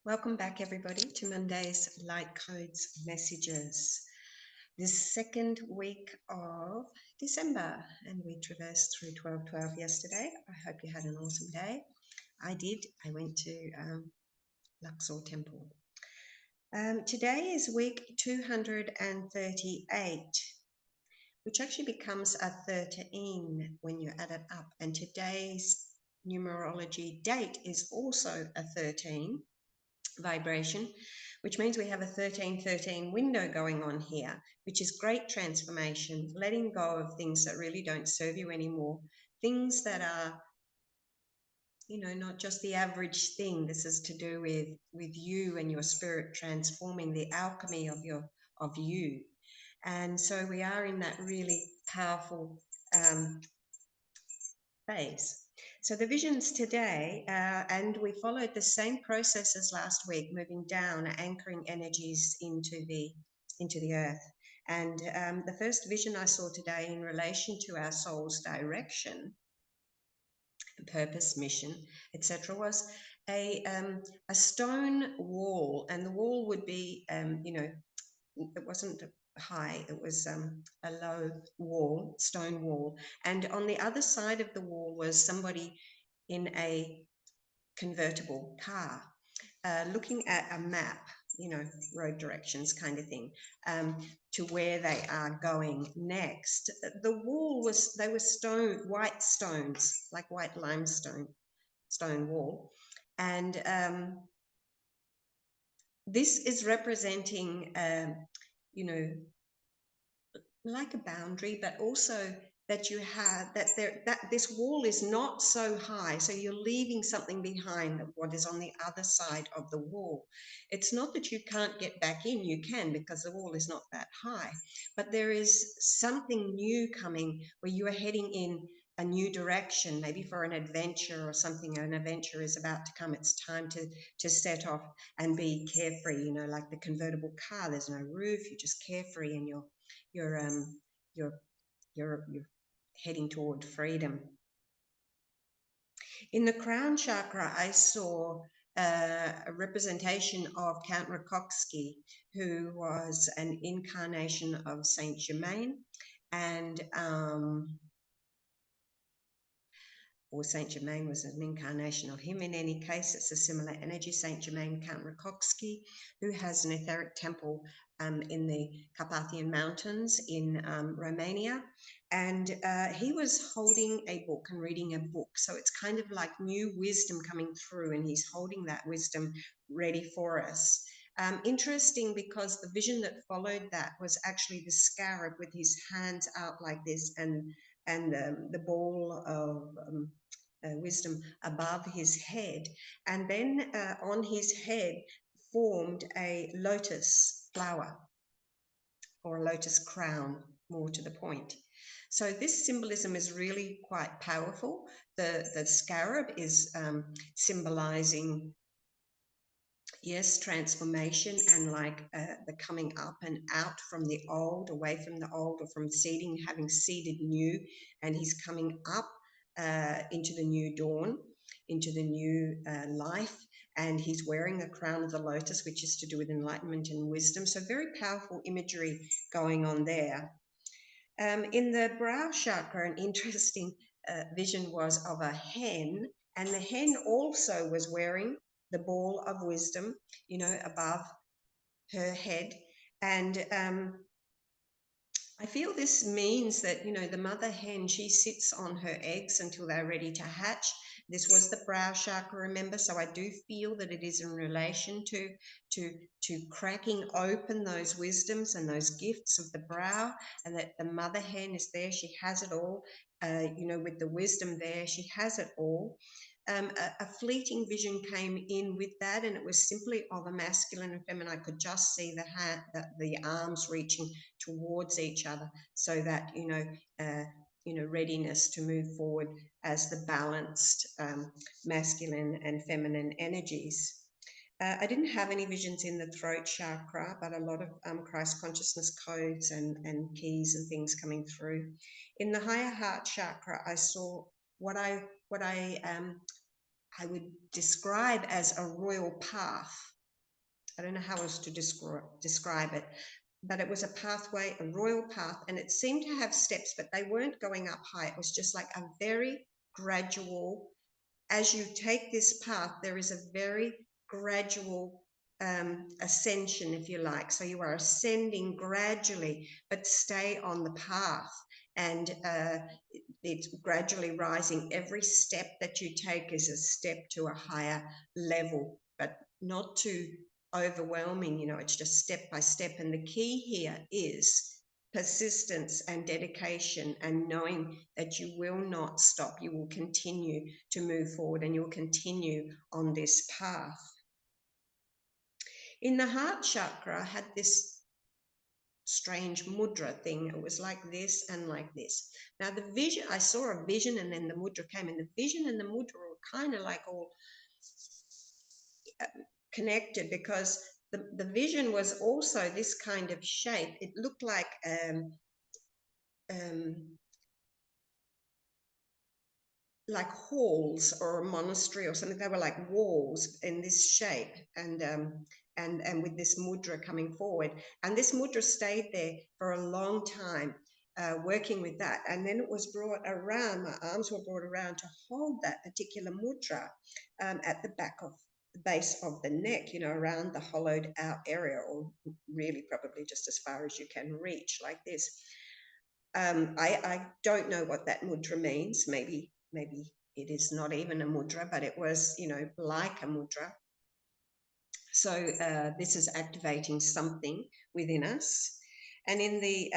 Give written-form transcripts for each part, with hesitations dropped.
Welcome back, everybody, to Monday's Light Codes Messages. This second week of December, and we traversed through 1212 yesterday. I hope you had an awesome day. I did. I went to Luxor Temple. Today is week 238, which actually becomes a 13 when you add it up. And today's numerology date is also a 13 vibration, which means we have a 1313 window going on here, which is great transformation, letting go of things that really don't serve you anymore, things that are, not just the average thing. This is to do with you and your spirit transforming the alchemy of you. And so we are in that really powerful phase. So the visions today, and we followed the same process as last week, moving down, anchoring energies into the earth. And the first vision I saw today in relation to our soul's direction, purpose, mission, etc., was a stone wall, and the wall would be, it wasn't high, it was a low wall, stone wall, and on the other side of the wall was somebody in a convertible car, looking at a map, road directions kind of thing, to where they are going next. The wall they were white stones, like white limestone, stone wall. And this is representing, like a boundary, but also that you have that this wall is not so high, so you're leaving something behind, what is on the other side of the wall. It's not that you can't get back in, you can, because the wall is not that high, but there is something new coming where you are heading in a new direction, maybe for an adventure or something. An adventure is about to come. It's time to set off and be carefree, like the convertible car. There's no roof, you're just carefree, and you're you're heading toward freedom. In the crown chakra, I saw a representation of Count Rakowski, who was an incarnation of Saint Germain, and or Saint Germain was an incarnation of him. In any case, it's a similar energy. Saint Germain, Count Rakowski, who has an etheric temple in the Carpathian Mountains in Romania. And he was holding a book and reading a book. So it's kind of like new wisdom coming through, and he's holding that wisdom ready for us. Interesting, because the vision that followed that was actually the scarab with his hands out like this, and the ball of wisdom above his head. And then on his head formed a lotus flower, or a lotus crown, more to the point. So this symbolism is really quite powerful. The scarab is symbolizing, yes, transformation, and like the coming up and out from the old, away from the old, or from seeding, having seeded new, and he's coming up into the new dawn, into the new life, and he's wearing the crown of the lotus, which is to do with enlightenment and wisdom. So very powerful imagery going on there. In the brow chakra, an interesting vision was of a hen, and the hen also was wearing the ball of wisdom, above her head. And I feel this means that, the mother hen, she sits on her eggs until they're ready to hatch. This was the brow chakra, remember? So I do feel that it is in relation to cracking open those wisdoms and those gifts of the brow, and that the mother hen is there. She has it all, with the wisdom there, she has it all. A fleeting vision came in with that, and it was simply of a masculine and feminine. I could just see the arms reaching towards each other, so that readiness to move forward as the balanced masculine and feminine energies. I didn't have any visions in the throat chakra, but a lot of Christ consciousness codes and keys and things coming through. In the higher heart chakra, I saw what I I would describe as a royal path. I don't know how else to describe it, but it was a pathway, a royal path, and it seemed to have steps, but they weren't going up high. It was just like a very gradual, as you take this path, there is a very gradual ascension, if you like. So you are ascending gradually, but stay on the path. And it's gradually rising. Every step that you take is a step to a higher level, but not too overwhelming. You know, it's just step by step. And the key here is persistence and dedication, and knowing that you will not stop. You will continue to move forward, and you'll continue on this path. In the heart chakra, I had this strange mudra thing. It was like this and like this. Now the vision, I saw a vision, and then the mudra came, and the vision and the mudra were kind of like all connected, because the vision was also this kind of shape. It looked like halls or a monastery or something. They were like walls in this shape, and with this mudra coming forward. And this mudra stayed there for a long time, working with that. And then it was brought around, my arms were brought around to hold that particular mudra at the back of the base of the neck, you know, around the hollowed out area, or really probably just as far as you can reach, like this. I don't know what that mudra means. Maybe it is not even a mudra, but it was, you know, like a mudra. So this is activating something within us. And in the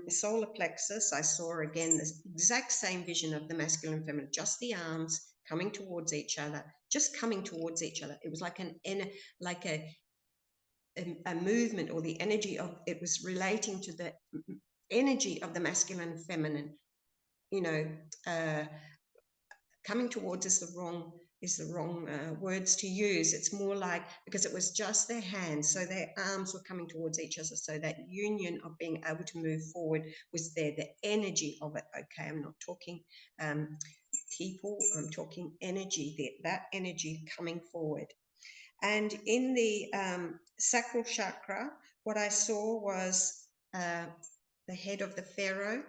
solar plexus, I saw again the exact same vision of the masculine and feminine, just the arms coming towards each other, just coming towards each other. It was like a movement, or the energy of it was relating to the energy of the masculine and feminine. You know, coming towards is the wrong words to use. It's more like, because it was just their hands, so their arms were coming towards each other, so that union of being able to move forward was there, the energy of it. Okay, I'm not talking people, I'm talking energy, that energy coming forward. And in the sacral chakra, what I saw was the head of the Pharaoh,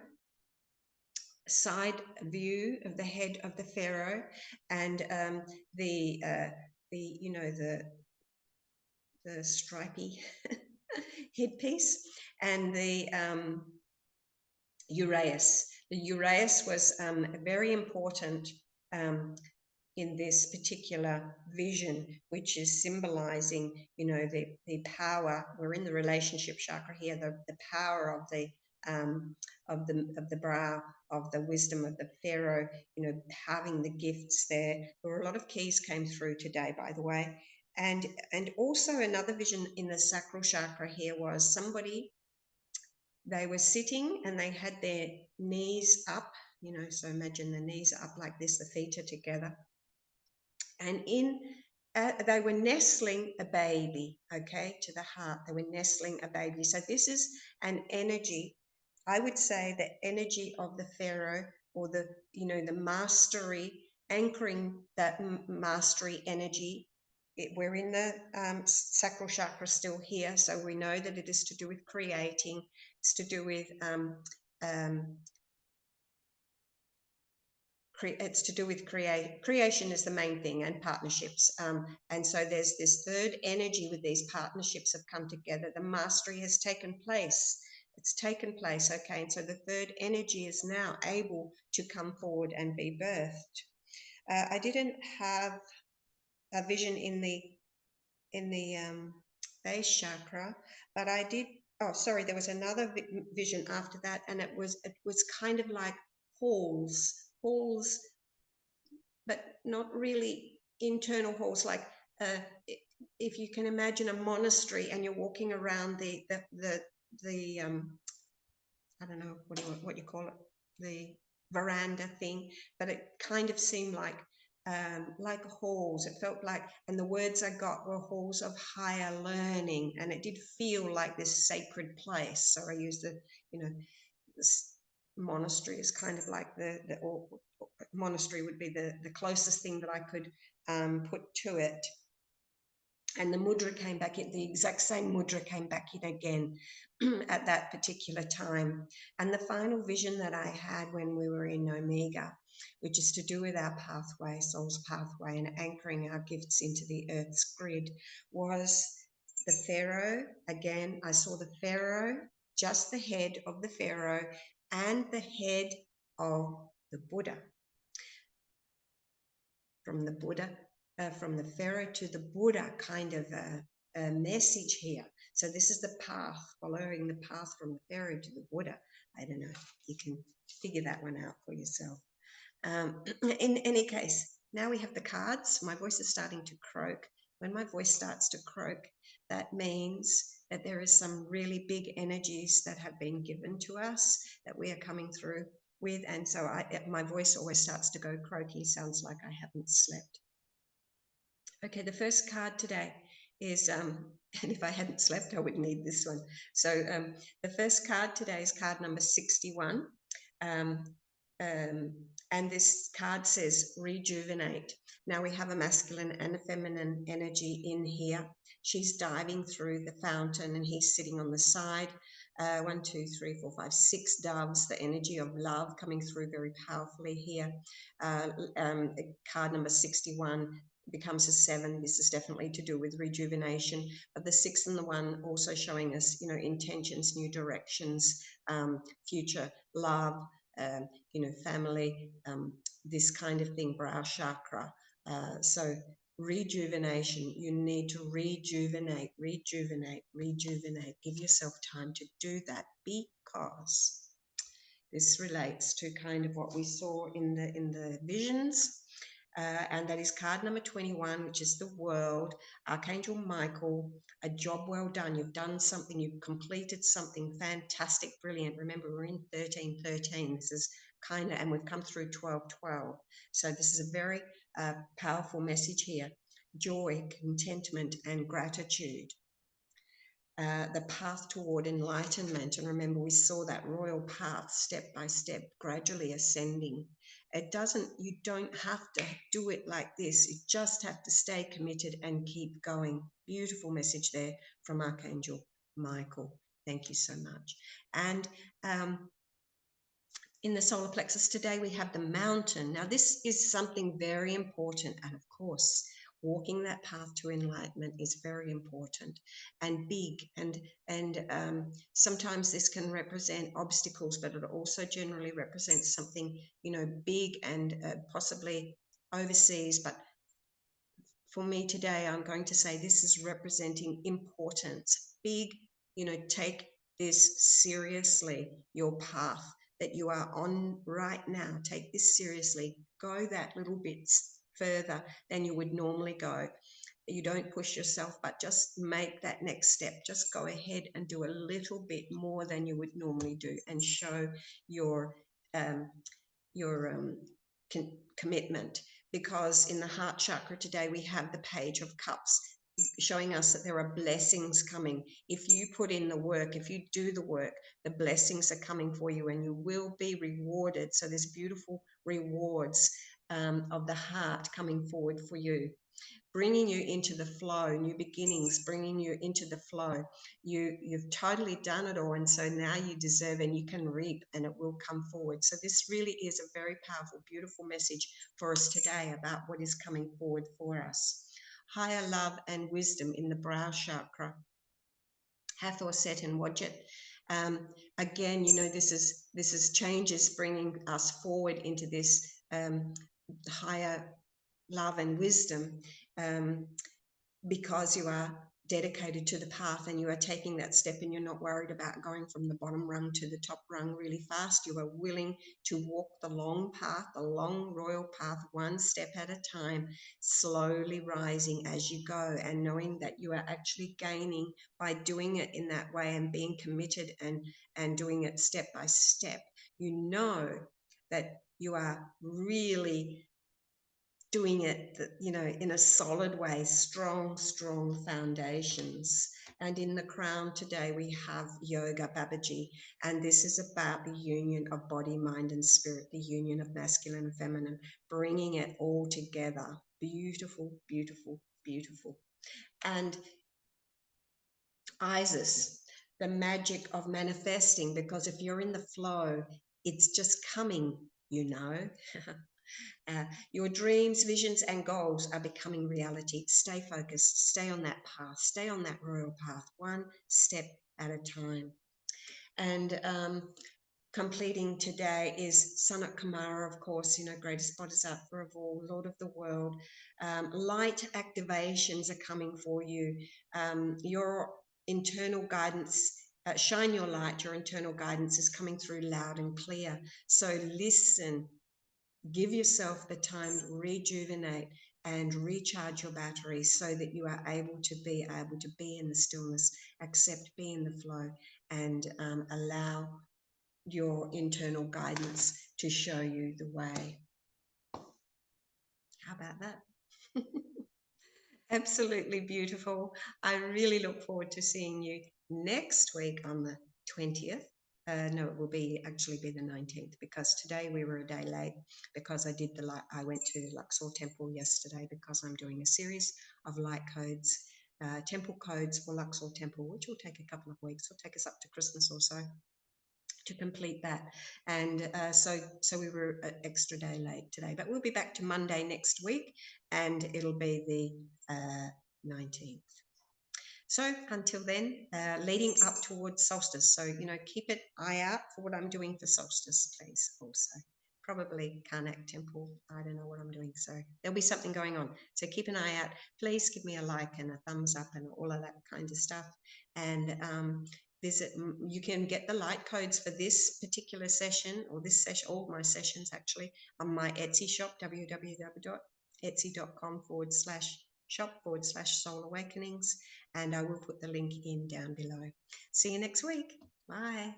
side view of the head of the Pharaoh, and the you know, the stripy headpiece, and the uraeus. The uraeus was very important in this particular vision, which is symbolizing, you know, the power. We're in the relationship chakra here, the power of the brow, of the wisdom of the Pharaoh, you know, having the gifts there. There were a lot of keys came through today, by the way. And also another vision in the sacral chakra here was somebody, they were sitting and they had their knees up, you know, so imagine the knees are up like this, the feet are together. And they were nestling a baby, okay, to the heart. They were nestling a baby. So this is an energy, I would say the energy of the Pharaoh, or the, you know, the mastery, anchoring that mastery energy. We're in the sacral chakra still here, so we know that it is to do with creating. It's to do with it's to do with creation is the main thing, and partnerships. And so there's this third energy with these partnerships have come together. The mastery has taken place. It's taken place, okay? And so the third energy is now able to come forward and be birthed. I didn't have a vision in the base chakra, but I did. Oh, sorry, there was another vision after that, and it was kind of like halls, but not really internal halls. Like if you can imagine a monastery, and you're walking around the I don't know what you call it, the veranda thing, but it kind of seemed like halls. It felt like, and the words I got were halls of higher learning, and it did feel like this sacred place. So I used the, you know, this monastery is kind of like the monastery would be the closest thing that I could put to it. And the mudra came back in, the exact same mudra came back in again at that particular time. And the final vision that I had when we were in Omega, which is to do with our pathway, soul's pathway, and anchoring our gifts into the earth's grid, was the Pharaoh. Again, I saw the Pharaoh, just the head of the Pharaoh, and the head of the Buddha. From the Pharaoh to the Buddha, kind of a message here. So this is the path, following the path from the Pharaoh to the Buddha. I don't know, you can figure that one out for yourself. In any case, now we have the cards. My voice is starting to croak. When my voice starts to croak, that means that there is some really big energies that have been given to us that we are coming through with, and so my voice always starts to go croaky, sounds like I haven't slept. Okay, the first card today is, and if I hadn't slept, I would need this one. So the first card today is card number 61. And this card says rejuvenate. Now we have a masculine and a feminine energy in here. She's diving through the fountain and he's sitting on the side. 1, 2, 3, 4, 5, 6 doves, the energy of love coming through very powerfully here. Card number 61 becomes a 7. This is definitely to do with rejuvenation, but the 6 and the 1 also showing us, you know, intentions, new directions, future love, family, this kind of thing, brow chakra. So rejuvenation, you need to rejuvenate. Give yourself time to do that, because this relates to kind of what we saw in the visions. And that is card number 21, which is the World, Archangel Michael, a job well done. You've done something, you've completed something fantastic, brilliant. Remember, we're in 1313. This is kind of, and we've come through 1212. So this is a very powerful message here. Joy, contentment, and gratitude. The path toward enlightenment. And remember, we saw that royal path, step by step, gradually ascending. You don't have to do it like this. You just have to stay committed and keep going. Beautiful message there from Archangel Michael. Thank you so much. And in the solar plexus today, we have the mountain. Now, this is something very important. And of course, walking that path to enlightenment is very important and big. And sometimes this can represent obstacles, but it also generally represents something, big and possibly overseas. But for me today, I'm going to say this is representing importance. Big, take this seriously, your path that you are on right now. Take this seriously. Go that little bit further than you would normally go. You don't push yourself, but just make that next step. Just go ahead and do a little bit more than you would normally do, and show your commitment. Because in the heart chakra today, we have the Page of Cups, showing us that there are blessings coming. If you put in the work, if you do the work, the blessings are coming for you and you will be rewarded. So there's beautiful rewards of the heart coming forward for you, bringing you into the flow, new beginnings, bringing you into the flow. You've totally done it all, and so now you deserve and you can reap, and it will come forward. So this really is a very powerful, beautiful message for us today about what is coming forward for us. Higher love and wisdom in the brow chakra. Hathor, Set, and Wadjet. Again, this is changes bringing us forward into this higher love and wisdom, because you are dedicated to the path and you are taking that step, and you're not worried about going from the bottom rung to the top rung really fast. You are willing to walk the long path, the long royal path, one step at a time, slowly rising as you go, and knowing that you are actually gaining by doing it in that way and being committed and doing it step by step. You know that you are really doing it, in a solid way, strong foundations. And in the crown today, we have Yoga Babaji, and this is about the union of body, mind, and spirit, the union of masculine and feminine, bringing it all together beautiful, beautiful, beautiful. And Isis, the magic of manifesting, because if you're in the flow, it's just coming, you know. Your dreams, visions, and goals are becoming reality. Stay focused, stay on that path, stay on that royal path, one step at a time. And completing today is Sanat Kumara, of course, greatest bodhisattva of all, Lord of the world. Light activations are coming for you. Your internal guidance, shine your light, your internal guidance is coming through loud and clear. So listen, give yourself the time to rejuvenate and recharge your batteries so that you are able to be in the stillness, accept, be in the flow, and allow your internal guidance to show you the way. How about that? Absolutely beautiful. I really look forward to seeing you next week on the 20th. No, it will actually be the 19th, because today we were a day late because I went to Luxor Temple yesterday because I'm doing a series of light codes, temple codes for Luxor Temple, which will take a couple of weeks. It'll take us up to Christmas or so to complete that. And so we were an extra day late today, but we'll be back to Monday next week, and it'll be the 19th. So until then, leading up towards solstice. So, keep an eye out for what I'm doing for solstice, please, also. Probably Karnak Temple. I don't know what I'm doing. So there'll be something going on. So keep an eye out. Please give me a like and a thumbs up and all of that kind of stuff. And you can get the light codes for this particular session, or this session, all my sessions actually, on my Etsy shop, www.etsy.com/shop/soul awakenings, and I will put the link in down below. See you next week. Bye.